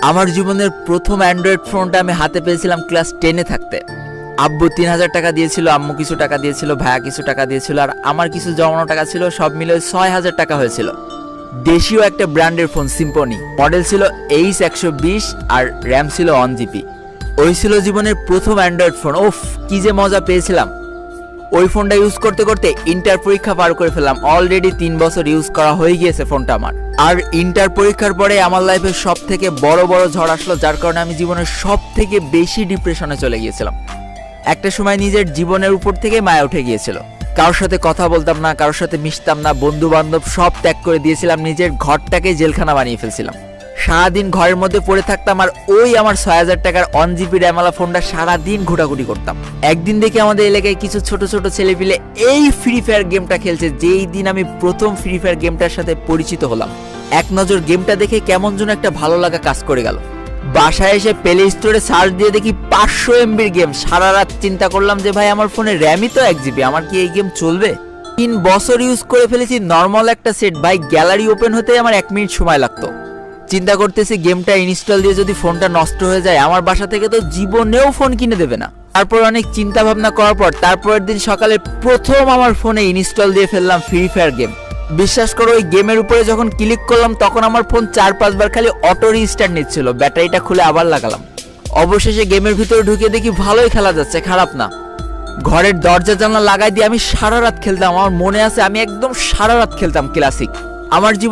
আমার জীবনের প্রথম অ্যান্ড্রয়েড ফোনটা আমি হাতে পেয়েছিলাম ক্লাস 10-এ থাকতে। আব্বু 3000 টাকা দিয়েছিল, আম্মু কিছু টাকা দিয়েছিল, ভাইয়া কিছু টাকা দিয়েছিল, আর আমার কিছু জমানো টাকা ছিল, সব মিলে 6000 টাকা হয়েছিল। দেশীয় একটা ব্র্যান্ডের ফোন, সিম্ফনি। মডেল ছিল H120 আর র্যাম ছিল 1 GB। ওই ছিল জীবনের প্রথম অ্যান্ড্রয়েড ফোন। ওফ, কি যে মজা পেয়েছিলাম! ওই ফোনটা ইউজ করতে করতে ইন্টার পরীক্ষা পার করে ফেললাম। অলরেডি 3 বছর ইউজ করা হয়ে গিয়েছে ফোনটা আমার। আর ইন্টার পরীক্ষার পরে আমার লাইফে সব থেকে বড় ঝড় আসলো, যার কারণে আমি জীবনের সব থেকে বেশি ডিপ্রেশনে চলে গিয়েছিলাম। একটা সময় নিজের জীবনের উপর থেকে মায়া উঠে গিয়েছিল। কারোর সাথে কথা বলতাম না, কারোর সাথে মিশতাম না, বন্ধু বান্ধব সব ত্যাগ করে দিয়েছিলাম, নিজের ঘরটাকে জেলখানা বানিয়ে ফেলছিলাম। সারাদিন ঘরের মধ্যে পড়ে থাকতাম আর ওই আমার 6000 টাকার 1 GB র্যামওয়ালা ফোনটা সারাদিন ঘোটাঘুটি করতাম। একদিন দেখি আমাদের এলাকায় কিছু ছোট ছোট ছেলেপিলে এই ফ্রি ফায়ার গেমটা খেলছে। যেই দিন আমি প্রথম ফ্রি ফায়ার গেমটার সাথে পরিচিত হলাম, এক নজর গেমটা দেখে কেমন যেন একটা ভালো লাগা কাজ করে গেল। বাসায় এসে প্লে স্টোরে সার্চ দিয়ে দেখি 500 MB গেম। সারা রাত চিন্তা করলাম যে ভাই, আমার ফোনে র্যামই তো 1 GB, আমার কি এই গেম চলবে? 3 বছর ইউজ করে ফেলেছি নর্মাল একটা সেট। ভাই, গ্যালারি ওপেন হতে আমার 1 মিনিট সময় লাগতো। চিন্তা করতেছি গেমটা ইনস্টল দিয়ে যদি ফোনটা নষ্ট হয়ে যায়, আমার বাসা থেকে তো জীবনেও ফোন কিনে দেবে না। তারপর অনেক চিন্তা ভাবনা করার পর তারপরের দিন সকালে প্রথম আমার ফোনে ইনস্টল দিয়ে ফেললাম ফ্রি ফায়ার গেম। বিশ্বাস করো, ওই গেমের উপরে যখন ক্লিক করলাম তখন আমার ফোন 4-5 বার খালি অটো রিস্টার্ট নিচ্ছিল। ব্যাটারিটা খুলে আবার লাগালাম। অবশেষে গেমের ভিতরে ঢুকে দেখি ভালোই খেলা যাচ্ছে, খারাপ না। ঘরের দরজা জানলা লাগাই দিয়ে আমি সারা রাত খেলতাম। আমার মনে আছে আমি একদম সারা রাত খেলতাম ক্লাসিক। আমার জীবন